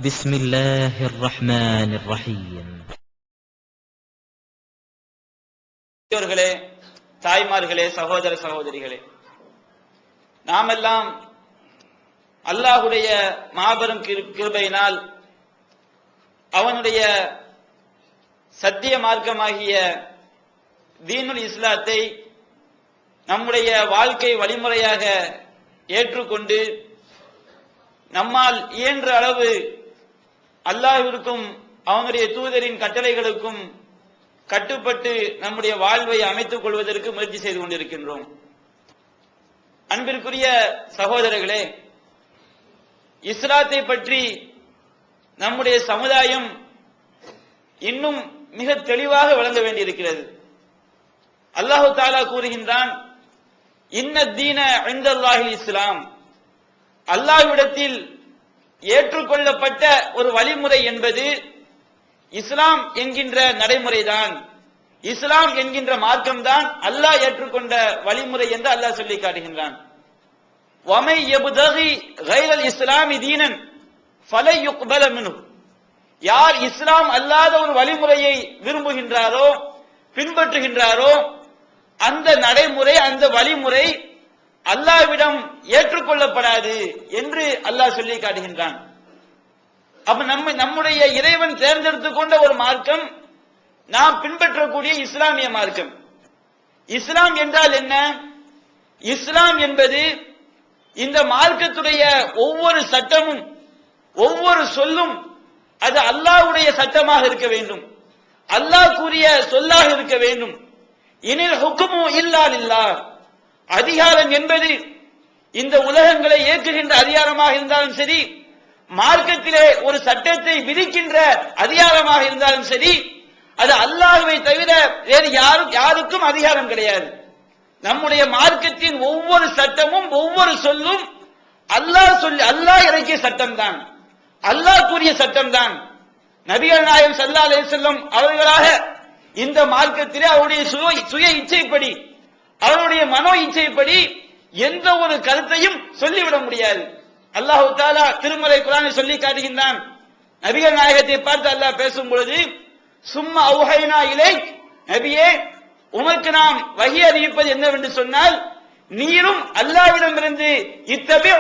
بسم الله الرحمن الرحيم. தாய்மார்களே, சகோதர சகோதரிகளே, நாமெல்லாம் அல்லாஹுடைய மாபெரும் கிருபையினால் அவனுடைய சத்திய மார்க்கமாகிய தீனுல் இஸ்லாத்தை நம்முடைய வாழ்க்கை வழிமுறையாக ஏற்றுக்கொண்டு நம்மால் இயன்ற அளவு அல்லாஹ்விற்கும் அவனுடைய தூதரின் கட்டளைகளுக்கும் கட்டுப்பட்டு நம்முடைய வாழ்வை அமைத்துக் கொள்வதற்கு முயற்சி செய்து கொண்டிருக்கின்றோம். அன்பிற்குரிய சகோதரர்களே, இஸ்லாத்தை பற்றி நம்முடைய சமுதாயம் இன்னும் மிக தெளிவாக விளங்க வேண்டியிருக்கிறது. அல்லாஹு தஆலா கூறுகின்றான், இன்ன தீன இன்தல்லாஹில் இஸ்லாம். அல்லாஹ்விடத்தில் ஏற்றுக்கொள்ளப்பட்ட ஒரு வழிமுறை என்பது இஸ்லாம் என்கின்ற நடைமுறைதான், இஸ்லாம் என்கின்ற மார்க்கம்தான் அல்லாஹ் ஏற்றுக்கொண்ட வழிமுறை என்று அல்லாஹ் சொல்லி காட்டுகின்றான். வமை யப்தகி கைரல் இஸ்லாமி தீனன் ஃபலை யுக்பல மின்ஹு. யார் இஸ்லாம் அல்லாத ஒரு வழிமுறையை விரும்புகின்றாரோ, பின்பற்றுகின்றாரோ, அந்த நடைமுறை, அந்த வழிமுறை அல்லாஹ்விடம் ஏற்றுக்கொள்ளப்படாது என்று அல்லாஹ் சொல்லி காட்டுகின்றான். அப்ப நம்முடைய இறைவன் தேர்ந்தெடுத்துக் கொண்ட ஒரு மார்க்கம் நாம் பின்பற்றக்கூடிய இஸ்லாமிய மார்க்கம். இஸ்லாம் என்றால் என்ன? இஸ்லாம் என்பது இந்த மார்க்கத்துடைய ஒவ்வொரு சட்டமும், ஒவ்வொரு சொல்லும் அது அல்லாஹ்வுடைய சட்டமாக இருக்க வேண்டும், அல்லாஹ் கூறிய சொல்லாக இருக்க வேண்டும். இனில் ஹுக்மு இல்லா லில்லாஹ். அதிகாரம் என்பது இந்த உலகங்களை இயக்குகின்ற அதிகாரமாக இருந்தாலும் சரி, மார்க்கத்திலே ஒரு சட்டத்தை விதிக்கின்ற அதிகாரமாக இருந்தாலும் சரி, அது அல்லாஹ்வை தவிர வேறு யாருக்கும் அதிகாரம் கிடையாது. நம்முடைய மார்க்கத்தின் ஒவ்வொரு சட்டமும், ஒவ்வொரு சொல்லும் அல்லாஹ் இறக்கிய சட்டம் தான், அல்லாஹ் கூறிய சட்டம் தான். நபிகள் நாயகம் ஸல்லல்லாஹு அலைஹி வஸல்லம் அவர்களாக இந்த மார்க்கத்திலே அவருடைய சுய இச்சைப்படி, அவருடைய மனோ இச்சைப்படி எந்த ஒரு கருத்தையும் சொல்லிவிட முடியாது. அல்லாஹ் தஆலா திருமறை குர்ஆனில் சொல்லி காட்டுகின்றான். நபிகள் நாயகத்தை பார்த்து அல்லாஹ் பேசும் பொழுது, சும்மா அவுஹைனா இலைக், நபியே உமக்கு நாம் வஹி அறிவிப்பது என்னவென்று சொன்னால், நீரும் அல்லாஹ்விடமிருந்து இத்தபி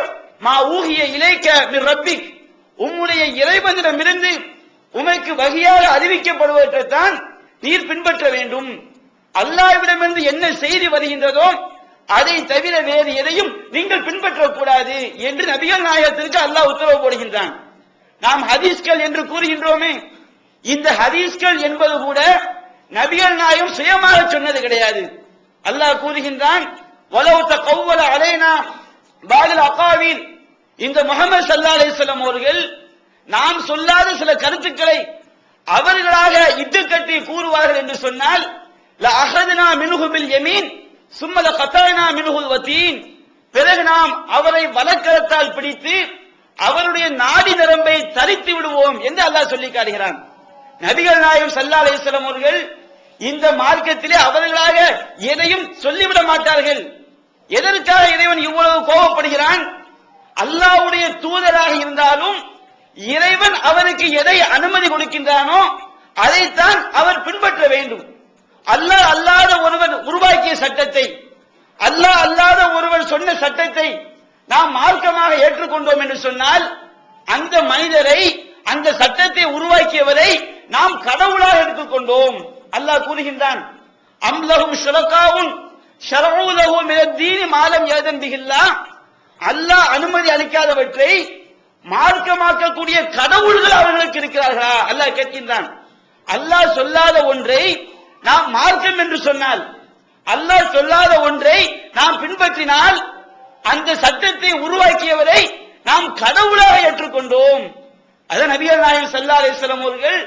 மா ஊஹிய இலைக்க மின் ரப்பிக், உம்முடைய இறைவனிடமிருந்து உமக்கு வஹியாக அறிவிக்கப்படுவதைத்தான் நீர் பின்பற்ற வேண்டும். அல்லாஹ்விடமிருந்து என்ன செய்தி வருகின்றதோ அதை தவிர வேறு எதையும் நீங்கள் பின்பற்றக்கூடாது என்று நபிகள் நாயகத்திற்கு அல்லாஹ் உத்தரவு போடுகின்றான். நாம் ஹதீஸ்கள் என்று கூறுகின்றோமே, இந்த ஹதீஸ்கள் என்பது கூட நபிகள் நாயகம் சுயமாக சொன்னது கிடையாது. அல்லாஹ் கூறுகின்றான், வலவ் தகவ்வல அலைனா பாதில் அகாவில். இந்த முஹம்மது ஸல்லல்லாஹு அலைஹி வஸல்லம் அவர்கள் நாம் சொல்லாத சில கருத்துக்களை அவர்களாக இட்டுக்கட்டி கூறுவார்கள் என்று சொன்னால், ல அஹதுனா மின்ஹு பில் யமீன் சும்ம ல கதனா மின்ஹுல் வதீன். பிறகு நாம் அவரை வலக்கரத்தால் பிடித்து அவருடைய நாடி நரம்பை தரித்து விடுவோம் என்று அல்லாஹ் சொல்லி காட்டுகிறான். நபிகள் நாயகம் ஸல்லல்லாஹு அலைஹி வஸல்லம் அவர்கள் இந்த மார்க்கத்திலே அவர்களாக எதையும் சொல்லிவிட மாட்டார்கள். எதற்காக இறைவன் இவ்வளவு கோபப்படுகிறான்? அல்லாஹ்வுடைய தூதராக இருந்தாலும் இறைவன் அவருக்கு எதை அனுமதி கொடுக்கின்றானோ அதைத்தான் அவர் பின்பற்ற வேண்டும். அல்லாஹ் அல்லாத ஒருவன் உருவாக்கிய சட்டத்தை, அல்லாஹ் அல்லாத ஒருவன் சொன்ன சட்டத்தை நாம் மார்க்கமாக ஏற்றுக்கொண்டோம் என்று சொன்னால், அந்த மனிதரை, அந்த சட்டத்தை உருவாக்கியவரை நாம் கடவுளாக எடுத்துக்கொண்டோம். அல்லாஹ் கூறுகின்றான், அம்லஹும் ஷுரகாவுன் ஷரஊ லஹு மினத் தீனி மா லம் யஅதன் பிஹில்லாஹ். அல்லாஹ் அனுமதி அளிக்காதவற்றை மார்க்கமாக்கக்கூடிய கடவுள்கள் அவர்களுக்கு இருக்கிறார்களா? அல்லாஹ் கேட்கின்றான். அல்லாஹ் சொல்லாத ஒன்றை நாம் மார்க்கம் என்று சொன்னால், அல்லாஹ் சொல்லாத ஒன்றை நாம் பின்பற்றினால், அந்த சட்டத்தை உருவாக்கியவரை நாம் கடவுளாக ஏற்றுக்கொண்டோம். அதான் நபிகள் நாயகம் ஸல்லல்லாஹு அலைஹி வஸல்லம் அவர்கள்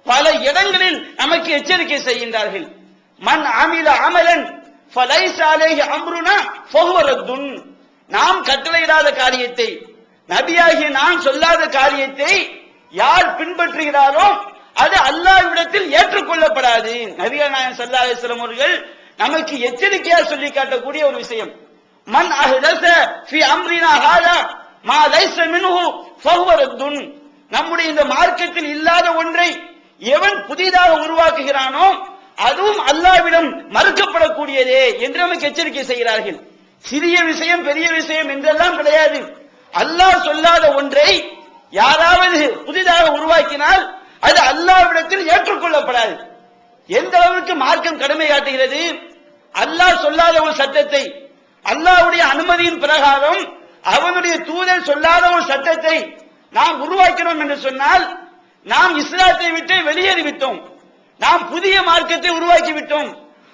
பல இடங்களில் நமக்கு எச்சரிக்கை செய்கின்றார்கள். மன் அமில அமலன் ஃபலைஸ அலைஹி அம்ருனா ஃபஹுவ ரத்துன். நாம் கட்டளையிடாத காரியத்தை, நபியாகிய நான் சொல்லாத காரியத்தை யார் பின்பற்றுகிறாரோ அது அல்லாஹ்விடத்தில் ஏற்றுக்கொள்ளப்படாது. நபிகள் நாயகம் ஸல்லல்லாஹு அலைஹி வஸல்லம் அவர்கள் நமக்கு எச்சரிக்கையா சொல்லி காட்டக்கூடிய ஒரு விஷயம். மன் அஹ்தஸ ஃபீ அம்ரினா ஹாதா மா லைஸ மின்ஹு ஃபஹுவ ரத்துன். நம்முடைய இந்த மார்க்கத்தில் இல்லாத ஒன்றை எவன் புதிதாக உருவாக்குகிறானோ அதுவும் அல்லாஹ்விடம் மறுக்கப்படக்கூடியதே என்று நமக்கு எச்சரிக்கை செய்கிறார்கள். சிறிய விஷயம் பெரிய விஷயம் என்றெல்லாம் கிடையாது. அல்லாஹ் சொல்லாத ஒன்றை யாராவது புதிதாக உருவாக்கினால் அது அல்லாஹ்விடத்தில் ஏற்றுக்கொள்ளப்படாது. எந்த அளவுக்கு மார்க்கம் கடமை காட்டுகிறது? அல்லாஹ் சொல்லாத ஒரு சட்டத்தை, அல்லாஹ்வுடைய அனுமதியின் பிரகாரம் அவனுடைய தூதர் சொல்லாத ஒரு சட்டத்தை நாம் உருவாக்கிறோம் என்று சொன்னால் நாம் இஸ்லாத்தை விட்டு வெளியேறிவிட்டோம், நாம் புதிய மார்க்கத்தை உருவாக்கி விட்டோம்.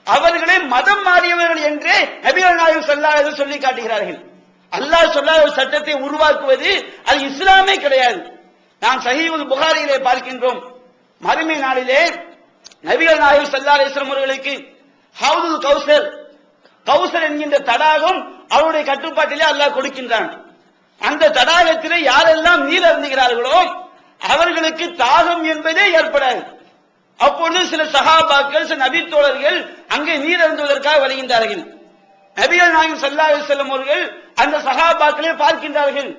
அவர்களே மதம் மாறியவர்கள் என்று நபிகள் நாயகம் ஸல்லல்லாஹு அலைஹி வஸல்லம் சொல்லி காட்டுகிறார்கள். அல்லாஹ் சொல்லாத ஒரு சட்டத்தை உருவாக்குவது அது இஸ்லாமே கிடையாது. நாம் சஹீஹுல் புகாரியிலே பார்க்கின்றோம், மறுமை நாளிலே நபிகள் நாயகம் ஸல்லல்லாஹு அலைஹி வஸல்லம் அவர்களுக்கு ஹவுதுல் கௌசர், கௌசர் என்கின்ற தடாகம் அவருடைய கட்டுப்பாட்டிலே அல்லாஹ் கொடுக்கின்றான். அந்த தடாகத்திலே யாரெல்லாம் நீர் அருந்துகிறார்களோ அவர்களுக்கு தாகம் என்பதே ஏற்படாது. அப்பொழுது சில சஹாபாக்கள், சில நபி தோழர்கள் அங்கே நீர் அருந்துவதற்காக வருகின்றார்கள். நபிகள் நாயகம் ஸல்லல்லாஹு அலைஹி வஸல்லம் அவர்கள் அந்த சஹாபாக்களை பார்க்கின்றார்கள்.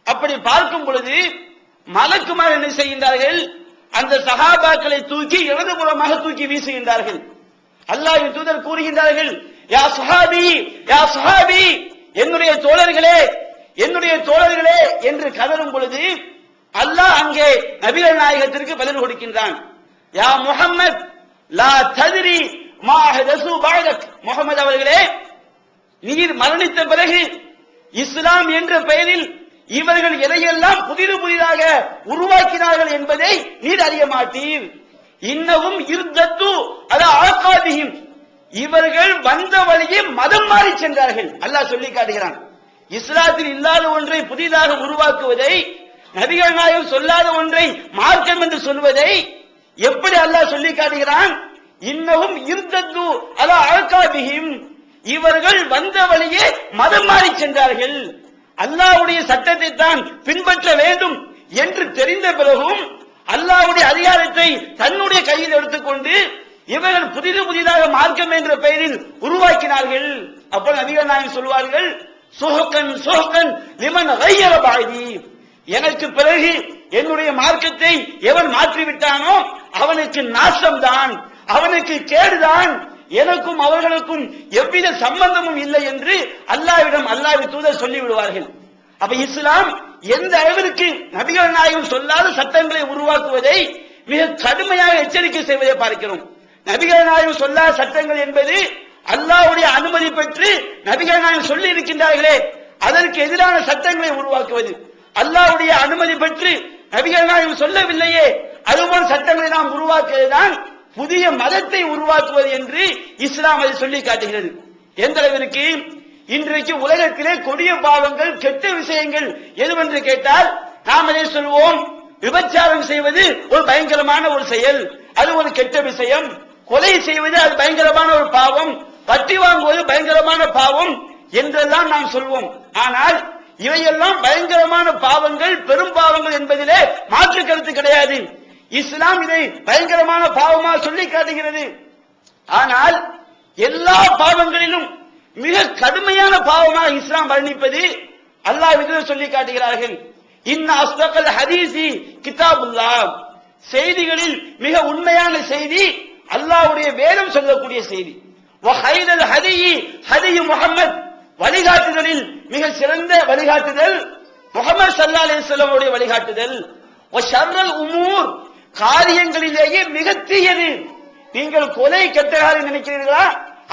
அப்படி பார்க்கும் பொழுது மலக்குமார் என்ன செய்கின்றார்கள்? அந்த சஹாபாக்களை தூக்கி இடதுபுறமாக தூக்கி வீசுகின்றார்கள். அல்லாஹ்வின் தூதர் கூறுகின்றார்கள், யா சுஹாபி, யா சுஹாபி, என்னுடைய தோழர்களே, என்னுடைய தோழர்களே என்று கதறும் பொழுது அல்லாஹ் அங்கே நபிகள் நாயகத்திற்கு பதில் கொடுக்கின்றான். யா முஹம்மத் லா தத்ரி மா ஹதசு பஅதக், முஹம்மது அவர்களே, நீர் மரணித்த பிறகு இஸ்லாம் என்ற பெயரில் இவர்கள் எதையெல்லாம் புதிதாக உருவாக்கினார்கள் என்பதை நீர் அறிய மாட்டீர். இன்னவும் இர்தத்து அல ஆகாதிஹிம், இவர்கள் வந்த வழியே மதம் மாறி சென்றார்கள். அல்லாஹ் சொல்லி காட்டுகிறான். இஸ்லாத்தில் இல்லாத ஒன்றை புதிதாக உருவாக்குவதை, நபிகள் நாயகம் சொல்லாத ஒன்றை மார்க்கம் என்று சொல்வதை எப்படி அல்லாஹ் சொல்லி காட்டுகிறான்? இன்னவும் இர்தத்து அல ஆகாதிஹிம், இவர்கள் வந்த வழியே மதம் மாறி சென்றார்கள். அல்லாஹ்வுடைய சட்டத்தை தான் பின்பற்ற வேண்டும் என்று தெரிந்த பிறகும் அல்லாஹ்வுடைய அதிகாரத்தை தன்னுடைய கையில் எடுத்துக்கொண்டு இவர்கள் புதிதாக மார்க்கம் என்ற பெயரில் உருவாக்கினார்கள். அப்போ நபிகள் நாயகம் சொல்வார்கள், சுஹகன் சுஹகன் லிமன் கய்யர பஅதி, எனக்கு பிறகு என்னுடைய மார்க்கத்தை எவன் மாற்றிவிட்டானோ அவனுக்கு நாசம்தான், அவனுக்கு கேடுதான், எனக்கும் அவர்களுக்கும் எவ்வித சம்பந்தமும் இல்லை என்று அல்லாஹ்விடம் அல்லாஹ்வின் தூதர் சொல்லி விடுவார்கள். அப்ப இஸ்லாம் எந்த அளவிற்கு நபிகள் நாயகம் சொல்லாத சட்டங்களை உருவாக்குவதை மிக கடுமையாக எச்சரிக்கை செய்வதை பார்க்கிறோம். நபிகள் நாயகம் சொல்லாத சட்டங்கள் என்பது அல்லாஹ்வுடைய அனுமதி பெற்று நபிகள் நாயகம் சொல்லி இருக்கின்றார்களே அதற்கு எதிரான சட்டங்களை உருவாக்குவது, அல்லாஹ்வுடைய அனுமதி பெற்று நபிகள் நாயகம் சொல்லவில்லையே அதுபோல் சட்டங்களை நாம் உருவாக்குவதுதான் புதிய மதத்தை உருவாக்குவது என்று இஸ்லாம் அதை சொல்லி காட்டுகிறது. எந்த அளவிற்கு இன்றைக்கு உலகத்திலே கொடிய பாவங்கள், கெட்ட விஷயங்கள் எதுவென்று கேட்டால் நாம் அதை சொல்வோம், விபச்சாரம் செய்வது ஒரு பயங்கரமான ஒரு செயல், அது ஒரு கெட்ட விஷயம், கொலை செய்வது அது பயங்கரமான ஒரு பாவம், வட்டி வாங்குவது பயங்கரமான பாவம் என்றெல்லாம் நாம் சொல்வோம். ஆனால் இவையெல்லாம் பயங்கரமான பாவங்கள், பெரும் பாவங்கள் என்பதிலே மாற்று கருத்து கிடையாது. இஸ்லாம் இதை பயங்கரமான பாவமாக சொல்லி காட்டுகிறது. ஆனால் எல்லா பாவங்களிலும் மிக கடுமையான பாவமாக இஸ்லாம் வர்ணிப்பது அல்லாஹ் சொல்லி காட்டுகிறார்கள். இன்ன அஸ்தகல் ஹதீஸி கிதாபுல்லாஹ், செய்திகளில் மிக உண்மையான செய்தி அல்லாஹ்வுடைய வேதம் சொல்லக்கூடிய செய்தி. வ ஹைரல் ஹதீயி ஹதீயு முஹம்மத், வழிகாட்டுதலில் மிக சிறந்த வழிகாட்டுதல் முஹம்மது ஸல்லல்லாஹு அலைஹி வஸல்லம் உடைய வழிகாட்டுதல். வ ஷர்ரல் உமூர், காரியங்களிலேயே மிக தீயது. நீங்கள் கொலை கெட்ட காரியம் நினைக்கிறீர்களா?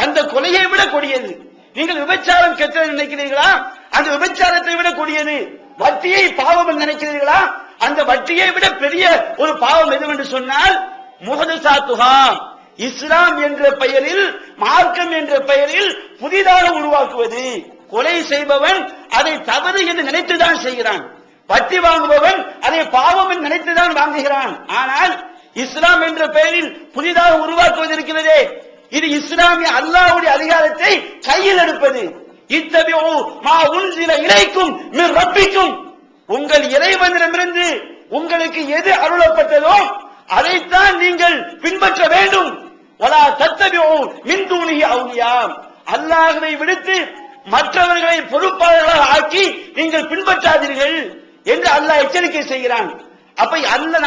அந்த கொலையை விட கொடியது. நீங்கள் விபச்சாரம் கெட்டது நினைக்கிறீர்களா? அந்த விபச்சாரத்தை விட கொடியது. வட்டியை பாவம் நினைக்கிறீர்களா? அந்த வட்டியை விட பெரிய ஒரு பாவம் எதுவென்று சொன்னால் முஹதசாத்துஹா, இஸ்லாம் என்ற பெயரில், மார்க்கம் என்ற பெயரில் புதிதாக உருவாக்குவது. கொலை செய்பவன் அதை தவறு என்று நினைத்துதான் செய்கிறான், வட்டி வாங்குபவன் அதை பாவம் என்று நினைத்துதான் வாங்குகிறான். ஆனால் இஸ்லாம் என்ற பெயரில் புதிதாக உருவாக்குவது இருக்கிறதே, இது இஸ்லாமிய அல்லாஹ்வுடைய அதிகாரத்தை கையில் எடுப்பது. இத்தபிஉ மா உன்சில இலைக்கும் மின் ரப்பிக்கும், உங்கள் இறைவனிடமிருந்து உங்களுக்கு எது அருளப்பட்டதோ அதைத்தான் நீங்கள் பின்பற்ற வேண்டும். வலா தத்தபிஉ மின் தூனிஹி அவுலியா, அல்லாஹ்வை விடுத்து மற்றவர்களை பொறுப்பாளர்களாக ஆக்கி நீங்கள் பின்பற்றாதீர்கள் என்று அல்லாஹ் எச்சரிக்கை செய்கிறான். அப்ப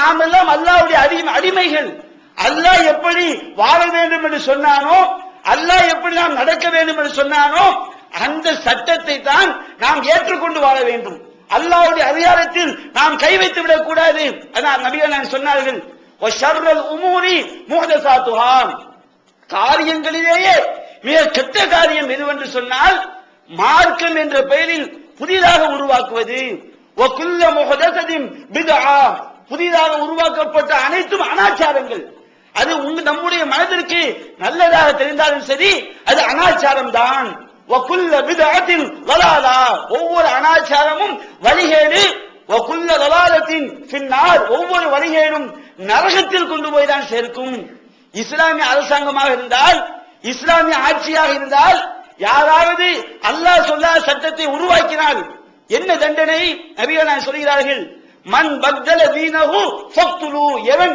நாம் எல்லாம் அல்லாஹ்வுடைய அடிமைகள். அல்லாஹ் எப்படி வாழ வேண்டும் என்று சொன்னானோ, அல்லாஹ் எப்படி நாம் நடக்க வேண்டும் என்று சொன்னானோ, அந்த சட்டத்தை தான் நாம் ஏற்றுக்கொண்டு வாழ வேண்டும். அல்லாஹ்வுடைய அதிகாரத்தில் நாம் கை வைத்து விடக் கூடாது. அதான் நபிகள் சொன்னார்கள், வஷர்ரல் உமூரி முஹ்தஸாத்துஹா, காரியங்களிலேயே மிக கெட்ட காரியம் எதுவென்று சொன்னால் மார்க்கம் என்ற பெயரில் புதிதாக உருவாக்குவது. வகுல்ல முஹதஸத்தின் பித்ஆ, புதிதாக உருவாக்கப்பட்ட அனைத்தும் அனாச்சாரங்கள். அது நம்முடைய மனதிற்கு நல்லதாக தெரிந்தாலும் சரி, அது அனாச்சாரம் தான். வகுல்ல பித்ஆத்தின் வலாலா, ஒவ்வொரு அனாச்சாரமும் வழிகேடு. வகுல்ல வலாலத்தின் ஃபின்னார், ஒவ்வொரு வழிகேடும் நரகத்தில் கொண்டு போய் தான் சேர்க்கும். இஸ்லாமிய அரசாங்கமாக இருந்தால், இஸ்லாமிய ஆட்சியாக இருந்தால், யாராவது அல்லாஹ் சொல்லாத சட்டத்தை உருவாக்கினால் என்ன தண்டனை? நபிகள் சொல்கிறார்கள், மன் பத்தல தீனஹு ஃபக்துலு, எவன்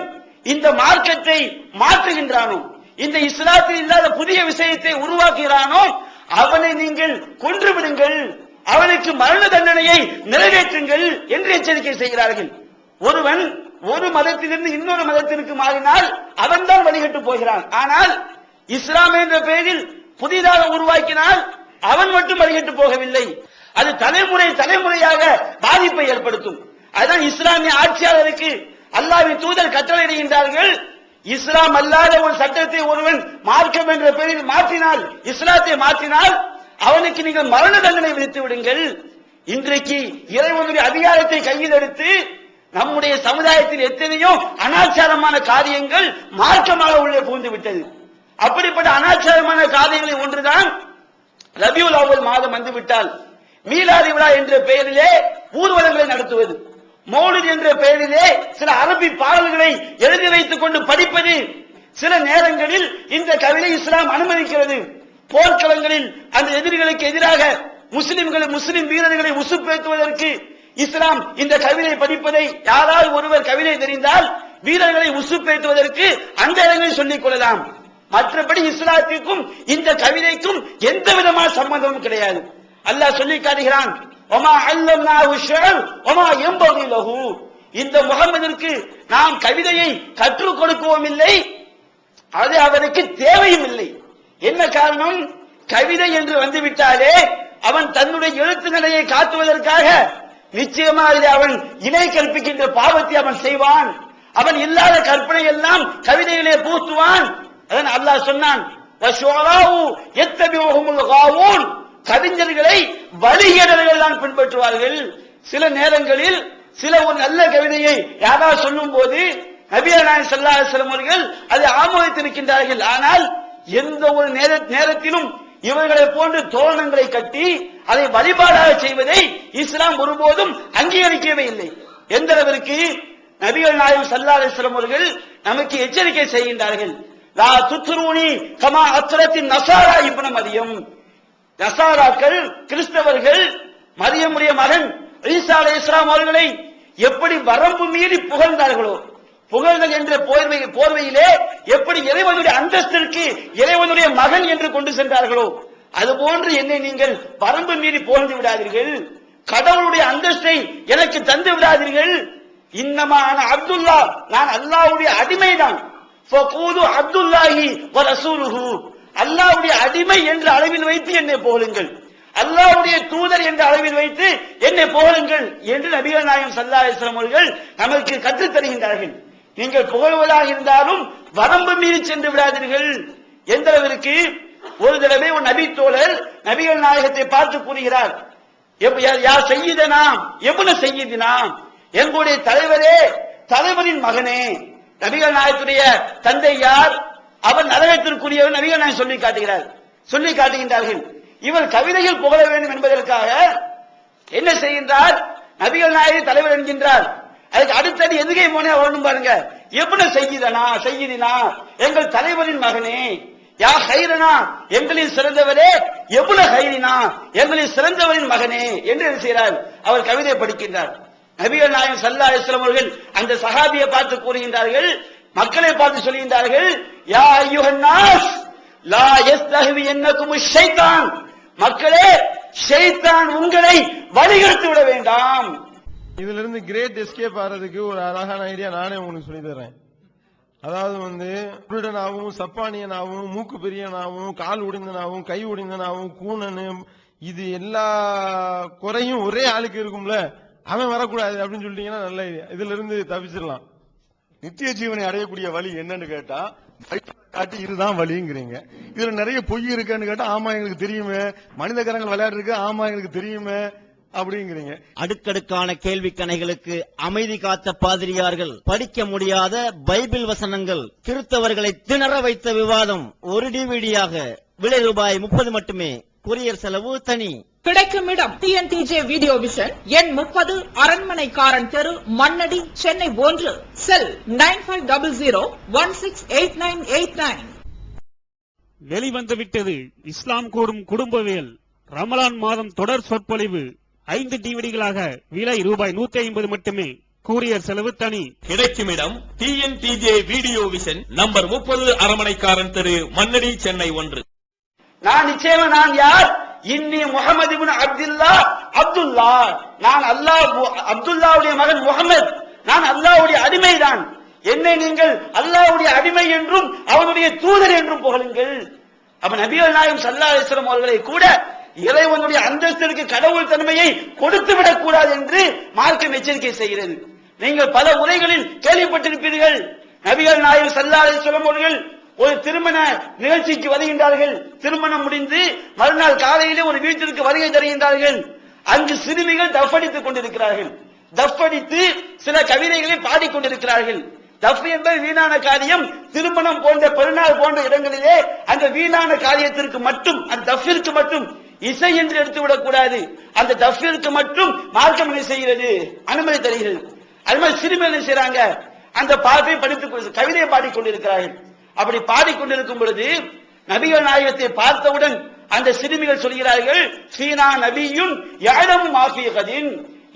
இந்த மார்க்கத்தை மாற்றுகின்றானோ, இந்த இஸ்லாத்தில் இல்லாத புதிய விஷயத்தை உருவாக்குகிறானோ, அவனை நீங்கள் கொன்று விடுங்கள், அவனுக்கு மரண தண்டனையை நிறைவேற்றுங்கள் என்று எச்சரிக்கை செய்கிறார்கள். ஒருவன் ஒரு மதத்திலிருந்து இன்னொரு மதத்திற்கு மாறினால் அவன் தான் வழிகட்டு போகிறான். ஆனால் இஸ்லாம் என்ற பெயரில் புதிதாக உருவாக்கினால் அவன் மட்டும் வழிகட்டு போகவில்லை, அது தலைமுறையாக பாதிப்பை ஏற்படுத்தும். அதுதான் இஸ்லாமிய ஆட்சியாளருக்கு அல்லாஹ்வின் தூதர் கட்டளையிடுகின்றார்கள், இஸ்லாம் அல்லாத ஒரு சட்டத்தை ஒருவன் மார்க்கம் என்ற பெயரில் மாற்றினால், இஸ்லாத்தை மாற்றினால் அவனுக்கு நீங்கள் மரண தண்டனை விதித்து விடுங்கள். இன்றைக்கு இறைவனுடைய அதிகாரத்தை கையில் எடுத்து நம்முடைய சமுதாயத்தில் எத்தனையோ அனாச்சாரமான காரியங்கள் மார்க்கமாக உள்ளே புகுந்து விட்டது. அப்படிப்பட்ட அனாச்சாரமான காரியங்களை ஒன்றுதான் ரபியுல் அவ்வல் மாதம் வந்துவிட்டால் மீலாது விழா என்ற பெயரிலே ஊர்வலங்களை நடத்துவது, மௌலித் என்ற பெயரிலே சில அரபி பாடல்களை எழுதி வைத்துக் கொண்டு படிப்பது. சில நேரங்களில் இந்த கவிதை இஸ்லாம் அனுமதிக்கிறது. போர்க்களங்களில் அந்த எதிரிகளுக்கு எதிராக முஸ்லிம் வீரர்களை உசுப்பேற்றுவதற்கு இஸ்லாம் இந்த கவிதை படிப்பதை, யாராவது ஒருவர் கவிதை தெரிந்தால் வீரர்களை உசுப்பேற்றுவதற்கு அந்த இடங்களில் சொல்லிக் கொள்ளலாம். மற்றபடி இஸ்லாத்திற்கும் இந்த கவிதைக்கும் எந்த விதமான சம்பந்தமும் கிடையாது. அல்லாஹ் சொல்லி காட்டுகிறான், ஒமா அல்லம்னாஹு ஷிஅர் ஒமா யம்பகி லஹு, இந்த முஹம்மதிற்கு நாம் கவிதையை கற்றுக் கொடுக்கவும் இல்லை, அது அவருக்கு தேவையும் இல்லை. என்ன காரணம்? கவிதை என்று வந்துவிட்டாலே அவன் தன்னுடைய எழுத்து நிலையை காட்டுவதற்காக நிச்சயமாக அவன் இணை கற்பிக்கின்ற பாவத்தை அவன் செய்வான். அவன் இல்லாத கற்பனை எல்லாம் கவிதையிலே பூத்துவான். அதன் அல்லாஹ் சொன்னான், கவிஞர்களை வழிகேடர்கள் தான் பின்பற்றுவார்கள். சில நேரங்களில் சில ஒரு நல்ல கவிதையை யாராவது சொல்லும் போது நபிகள் நாயகம் ஸல்லல்லாஹு அலைஹி வஸல்லம் அவர்கள் அதை ஆமோதித்திருக்கின்றார்கள். ஆனால் எந்த ஒரு நேரத்திலும் இவர்களை போன்று தோரணங்களை கட்டி அதை வழிபாடாக செய்வதை இஸ்லாம் ஒருபோதும் அங்கீகரிக்கவே இல்லை. எந்த அளவிற்கு நபிகள் நாயகம் ஸல்லல்லாஹு அலைஹி வஸல்லம் அவர்கள் நமக்கு எச்சரிக்கை செய்கின்றார்கள், லா துத்ரூனி கமா அத்ரத்தின் நசாரா இப்னு மரியம், நசாராக்கள் கிறிஸ்தவர்கள் மரியமுடைய மகன் ஈசா அலைஹிஸ்ஸலாம் அவர்களை எப்படி வரம்பு மீறி புகழ்ந்தார்களோ, புகழ்தல் என்ற போர்வையிலே எப்படி இறைவனுடைய அந்தஸ்திற்கு இறைவனுடைய மகன் என்று கொண்டு சென்றார்களோ, அதுபோன்று என்னை நீங்கள் வரம்பு மீறி புகழ்ந்து விடாதீர்கள், கடவுளுடைய அந்தஸ்தை எனக்கு தந்து விடாதீர்கள். இன்னமான அப்துல்லா, நான் அல்லாஹ்வுடைய அடிமைதான். ஃபகூது அப்துல்லாஹி வ ரசூலுஹு, அல்லாஹ்வுடைய அடிமை என்ற அளவில் வைத்து என்னை புகழுங்கள், அல்லாஹ்வுடைய தூதர் என்ற அளவில் வைத்து என்னை புகழுங்கள் என்று நபிகள் நாயகம் ஸல்லல்லாஹு அலைஹி வஸல்லம் அவர்கள் நமக்கு கற்றுத் தருகின்றார்கள். நீங்கள் புகழ்வதாக இருந்தாலும் வரம்பு மீறி சென்று விடாதீர்கள். எந்த அளவிற்கு ஒரு தடவை ஒரு நபி தோழர் நபிகள் நாயகத்தை பார்த்து கூறுகிறார், யா சய்யிதனா இப்னு சய்யிதினா, எங்களுடைய தலைவரே, தலைவரின் மகனே. நபிகள் நாயகத்துடைய தந்தை யார்? அவர் நரகத்திற்குரியவர். நபிகள் நாயகம் சொல்லி காட்டுகின்றார்கள். இவர் கவிதையில் புகழ வேண்டும் என்பதற்காக என்ன செய்கின்றார்? நபிகள் நாயகம் தலைவர் என்கின்றார். அதுக்கு அடுத்தடி எதுகை போனே வரணும் பாருங்க, இப்னு சய்யிதினா, எங்கள் தலைவரின் மகனே. யா ஹைரனா, எங்களில் சிறந்தவரே. இப்னு ஹைரினா, எங்களில் சிறந்தவரின் மகனே என்று செய்கிறார். அவர் கவிதை படிக்கின்றார். நபிகள் நாயகம் ஸல்லல்லாஹு அலைஹி வஸல்லம் அவர்கள் அந்த சஹாபியை பார்த்து கூறுகின்றார்கள், மக்களை பார்த்து சொல்கின்றார்கள், யா அய்யுஹன் நாஸ் லா யஸ்தஹ்வியன்னகுமுஷ் ஷைத்தான், மக்களே ஷைத்தான் உங்களை வழிகெடுத்து விட வேண்டாம். இதுல இருந்து கிரேட் எஸ்கேப் ஆறதுக்கு ஒரு அழகான ஐடியா நானே உங்களுக்கு சொல்லி தர்றேன். அதாவது குருடனாகவும் சப்பானியனாகவும் மூக்கு பெரியனாகவும் கால் உடைந்தனாகவும் கை உடைந்தனாகவும் கூணனு இது எல்லா குறையும் ஒரே ஆளுக்கு இருக்கும்ல, அவன் வரக்கூடாது அப்படின்னு சொல்லிட்டீங்கன்னா நல்ல ஐடியா. இதுல இருந்து தப்பிச்சிடலாம். நித்திய ஜீவனை அடையக்கூடிய வழி என்னன்னு கேட்டா காட்டி இதுதான் வழிங்கிறீங்க. இதுல நிறைய பொய் இருக்குன்னு கேட்டா ஆமா எங்களுக்கு தெரியுமே, மனித கரங்கள் விளையாடு இருக்கு ஆமா எங்களுக்கு தெரியுமே அப்படிங்கிறீங்க. அடுக்கடுக்கான கேள்வி கணைகளுக்கு அமைதி காத்த பாதிரியார்கள், படிக்க முடியாத பைபிள் வசனங்கள், கிறிஸ்தவர்களை திணற வைத்த விவாதம் ஒரு டிவிடியாக விலை ரூபாய் 30 மட்டுமே. கொரியர் செலவு தனி. கிடைக்கும் இடம் TNTJ வீடியோ விஷன், எண் 30, அரண்மனைக்காரன் தெரு, மண்ணடி, சென்னை 1. செல் 9500168989. வெளிவந்துவிட்டது இஸ்லாம் கூறும் குடும்பவியல் ரமலான் மாதம் தொடர் சொற்பொழிவு 5 டிவிடிகளாக விலை ரூபாய் 150 மட்டுமே. கூரியர் செலவு தனி. கிடைக்கும் இடம் TNTJ வீடியோ விஷன், நம்பர் 30, அரண்மனைக்காரன் தெரு, மண்ணடி, சென்னை 1. நான் நிச்சயமா நான் யார்? இன்னி முஹம்மது இப்னு அப்துல்லா. நான் அப்துல்லாவுடைய மகன் முகமது. நான் அல்லாஹ்வுடைய அடிமைதான். என்னை நீங்கள் அல்லாஹ்வுடைய அடிமை என்றும் அவனுடைய தூதர் என்றும் புகழுங்கள். அப்ப நபிகள் நாயகம் ஸல்லல்லாஹு அலைஹி வஸல்லம் அவர்களை கூட இறைவனுடைய அந்தஸ்திற்கு கடவுள் தன்மையை கொடுத்து விடக்கூடாது என்று மார்க்கம் எச்சரிக்கை செய்கிறது. நீங்கள் பல உரைகளில் கேள்விப்பட்டிருப்பீர்கள். நபிகள் நாயகம் ஸல்லல்லாஹு அலைஹி வஸல்லம் அவர்கள் ஒரு திருமண நிகழ்ச்சிக்கு வருகின்றார்கள். திருமணம் முடிந்து மறுநாள் காலையிலே ஒரு வீட்டிற்கு வருகை தருகின்றார்கள். அங்கு சிறுமிகள் தஃபடித்துக் கொண்டிருக்கிறார்கள். தஃபடித்து சில கவிதைகளை பாடிக்கொண்டிருக்கிறார்கள். தஃப் என்பது வீணான காரியம். திருமணம் போன்ற பெருநாள் போன்ற இடங்களிலே அந்த வீணான காரியத்திற்கு மட்டும், அந்த தஃபிற்கு மட்டும் இசை என்று எடுத்துவிடக் கூடாது. அந்த தஃபிற்கு மட்டும் மார்க்கம் என்ன செய்கிறது? அனுமதி தருகிறது. அது மாதிரி சிறுமிகள் என்ன செய்றாங்க? அந்த பாட்டை படித்துக் கவிதையை பாடிக்கொண்டிருக்கிறார்கள். அப்படி பாடிக்கொண்டிருக்கும் பொழுது நபிகள் நாயகத்தை பார்த்தவுடன் அந்த சிறுமிகள் சொல்கிறார்கள், சீனா நபியும் யாரும் மாஃபியகதின்,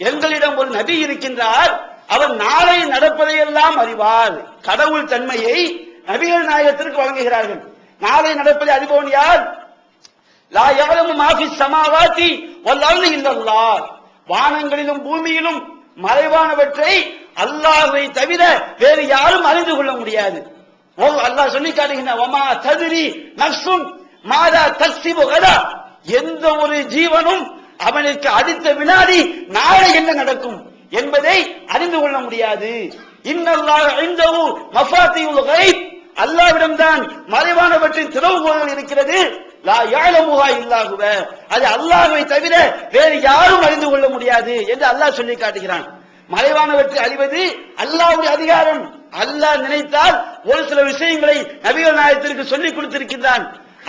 எங்களிடம் ஒரு நபி இருக்கின்றார், அவர் நாளை நடப்பதையெல்லாம் அறிவார். கடவுள் தன்மையை நபிகள் நாயகத்திற்கு வழங்குகிறார்கள். நாளை நடப்பதை அறிபவன் யார்? லா யஅலமு மா ஃபிஸ் ஸமாவாதி வல் அர்தி இல்லல்லாஹ். வானங்களிலும் பூமியிலும் மறைவானவற்றை அல்லாஹ்வை தவிர வேறு யாரும் அறிந்து கொள்ள முடியாது. அல்லாஹ் சொல்லி காட்டுகிறான், வமா தத்ரி நஃப்சுன் மாதா தக்ஸிபு கதா. எந்த ஒரு ஜீவனும் அவனுக்கு அடுத்த வினாடி நாளை என்ன நடக்கும் என்பதை அறிந்து கொள்ள முடியாது. இன்னல்லாஹ இன்தஹு மஃபாத்திஹுல் கைப். அல்லாஹ்விடம்தான் மறைவானவற்றின் திறவுகோல்கள் இருக்கிறது. லா யஅலமுஹா இல்லா ஹுவ. அது அல்லாஹ்வை தவிர வேறு யாரும் அறிந்து கொள்ள முடியாது என்று அல்லாஹ் சொல்லி காட்டுகிறான். மறைவானவற்றை அறிவது அல்லாஹ்வுடைய அதிகாரம். அல்லாஹ் நினைத்தால் ஒரு சில விஷயங்களை நபிகள் நாயகத்திற்கு சொல்லிக் கொடுத்திருக்கின்றான்.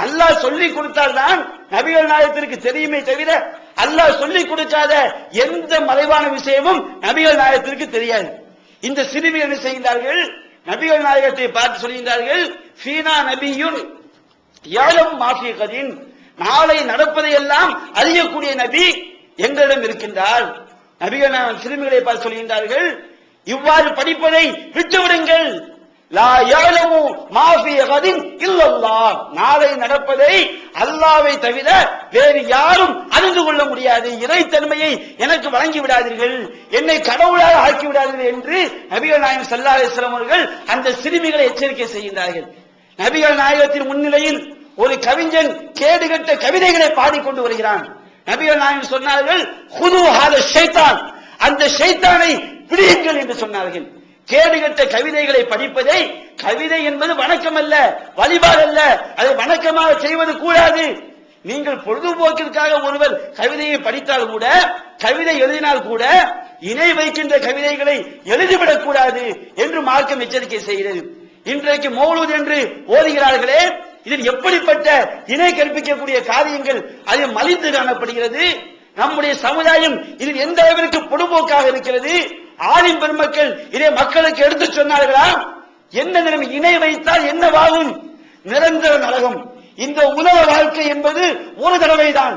அல்லாஹ் சொல்லிக் கொடுத்தால் தான் நபிகள் நாயகத்திற்கு தெரியுமே தவிர அல்லாஹ் சொல்லிக் கொடுக்காத எந்த மறைவான விஷயமும் நபிகள் நாயகத்திற்கு தெரியாது. இந்த சிறுமிகள் என்ன செய்கின்றார்கள்? நபிகள் நாயகத்தை பார்த்து சொல்கின்றார்கள், ஃபீனா நபியுன் யஅலமு மா ஃபீ கதின். நாளை நடப்பதையெல்லாம் அறியக்கூடிய நபி எங்களிடம் இருக்கின்றார். நபிகள் நாயகம் சிறுமிகளை பார்த்து சொல்கின்றார்கள், இவ்வாறு படிப்பதை விட்டுவிடுங்கள். லா யஅலமு மா ஃபீ கதின் இல்லல்லாஹ். நாளை நடப்பதை அல்லாஹ்வை தவிர வேறு யாரும் அறிந்து கொள்ள முடியாது. இறைத்தன்மையை எனக்கு வழங்கி விடாதீர்கள், என்னை கடவுளாக ஆக்கி விடாதீர்கள் என்று நபிகள் நாயகம் ஸல்லல்லாஹு அலைஹி வஸல்லம் அவர்கள் அந்த சிறுமிகளை எச்சரிக்கை செய்கின்றார்கள். நபிகள் நாயகத்தின் முன்னிலையில் ஒரு கவிஞன் கேடுகட்ட கவிதைகளை பாடிக்கொண்டு வருகிறான். நபிகள் நாயகம் சொன்னார்கள், ஹுது ஹாத ஷைத்தான், அந்த ஷைத்தானை பிடியுங்கள் என்று சொன்னார்கள். கேடுகட்ட கவிதைகளை படிப்பதை, கவிதை என்பது வணக்கம் அல்ல, வழிபாடு அல்ல, அதை வணக்கமாக செய்வது கூடாது. நீங்கள் பொழுதுபோக்கிற்காக ஒருவர் கவிதையை படித்தால் கூட, கவிதை எழுதினால் கூட இணை வைக்கின்ற கவிதைகளை எழுதிவிடக் கூடாது என்று மார்க்கம் எச்சரிக்கை செய்கிறது. இன்றைக்கு மௌலூத் என்று ஓதுகிறார்களே, இதில் எப்படிப்பட்ட இணை கற்பிக்கக்கூடிய காரியங்கள் அதில் மலிந்து காணப்படுகிறது. நம்முடைய சமுதாயம் இதில் எந்த அளவிற்கு பொடுபோக்காக இருக்கிறது. ஆலிம் பெருமக்கள் இதை மக்களுக்கு எடுத்து சொன்னார்களா? என்ன நிலைமை? இணை வைத்தால் என்னவாகும்? நிரந்தர நரகம். இந்த உலக வாழ்க்கை என்பது ஒரு தடவை தான்.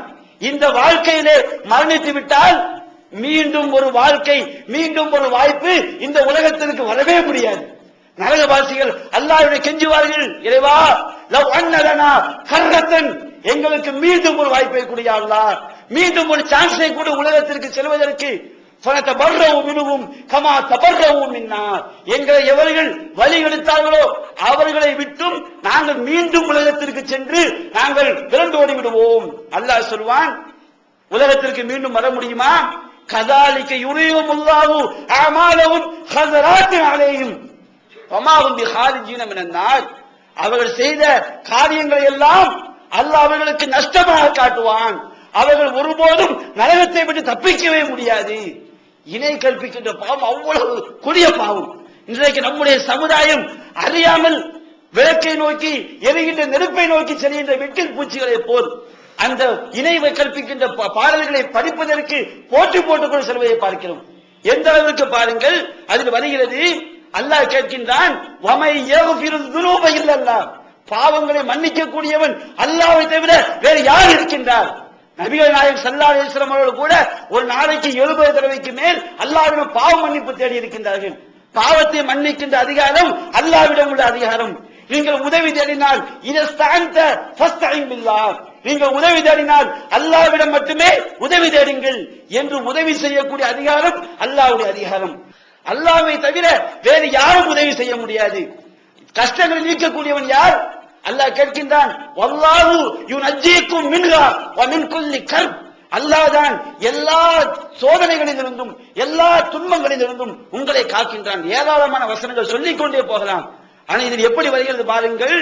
இந்த வாழ்க்கையிலே மரணித்து விட்டால் மீண்டும் ஒரு வாழ்க்கை, மீண்டும் ஒரு வாய்ப்பு இந்த உலகத்திற்கு வரவே முடியாது. நரகவாசிகள் அல்லாஹ்வை கெஞ்சுவார்கள், இறைவா லவ் அன்னலனா கர்ரத்தன், எங்களுக்கு மீண்டும் ஒரு வாய்ப்பை கொடு யா அல்லாஹ், மீண்டும் ஒரு சான்ஸை கொடு உலகத்திற்கு செல்வதற்கு. கமா தபர்ரவும் மின்னா, எங்களை எவர்கள் வழி எடுத்தார்களோ அவர்களை விட்டும் நாங்கள் மீண்டும் உலகத்திற்கு சென்று நாங்கள் விரண்டோடி விடுவோம். அல்லாஹ் சொல்வான், உலகத்திற்கு மீண்டும் வர முடியுமா? கதாலிக்க யுரியுமுல்லாஹு அமாலஹும் ஹஸராத்தின் அலைஹிம் வமாஹும் பிஹாரிஜீன மினன் நார். அவர்கள் செய்த காரியங்களை எல்லாம் அல்லாஹ் அவர்களுக்கு நஷ்டமாக காட்டுவான். அவர்கள் ஒருபோதும் நரகத்தை விட்டு தப்பிக்கவே முடியாது. இணை கற்பிக்கின்ற பாவம் அவ்வளவு கொடிய பாவம். இன்றைக்கு நம்முடைய சமுதாயம் அறியாமல் விளக்கை நோக்கி எரிகின்ற நெருப்பை நோக்கி செல்கின்ற வெட்டில் பூச்சிகளை போல் அந்த இணை கற்பிக்கின்ற பாடல்களை படிப்பதற்கு போட்டி போட்டுக்கொண்டு செல்வதை பார்க்கிறோம். எந்த அளவிற்கு பாருங்கள், அதில் வருகிறது, அல்லாஹ் கேட்கின்றான், வமை யக்ஃபிருல் ذுனூப இல்லல்லாஹ், பாவங்களை மன்னிக்க கூடியவன் அல்லாஹ்வை தவிர வேறு யார் இருக்கின்றார்? நபிகள் நாயகம் ஸல்லல்லாஹு அலைஹி வஸல்லம் அவர்கள் கூட ஒரு நாளைக்கு 70 தடவைக்கு மேல் அல்லாஹ்விடம் பாவ மன்னிப்பு தேடி இருக்கின்றார்கள். பாவத்தை மன்னிக்கின்ற அதிகாரம் அல்லாஹ்விடம் உள்ள அதிகாரம். நீங்கள் உதவி தேடினால் இதஸ்தஅன்த ஃபஸ்தஇன் பில்லாஹ், நீங்கள் உதவி தேடினால் அல்லாஹ்விடம் மட்டுமே உதவி தேடுங்கள் என்று உதவி செய்யக்கூடிய அதிகாரம் அல்லாஹ்வுடைய அதிகாரம். அல்லாஹ்வை தவிர வேறு யாரும் உதவி செய்ய முடியாது. கஷ்டங்களை நீக்கக்கூடியவன் யார்? அல்லாஹ் கேட்கின்றான், வல்லாஹு யுனஜ்ஜீக்கும் மின்ஹா வ மின் குல்லி கர்ப், அல்லாஹ் தான் எல்லா சோதனைகளிலிருந்தும் எல்லா துன்பங்களிலிருந்தும் உங்களை காக்கின்றான். ஏராளமான வசனங்கள் சொல்லிக் கொண்டே போகலாம். ஆனா இதில் எப்படி வருகிறது பாருங்கள்.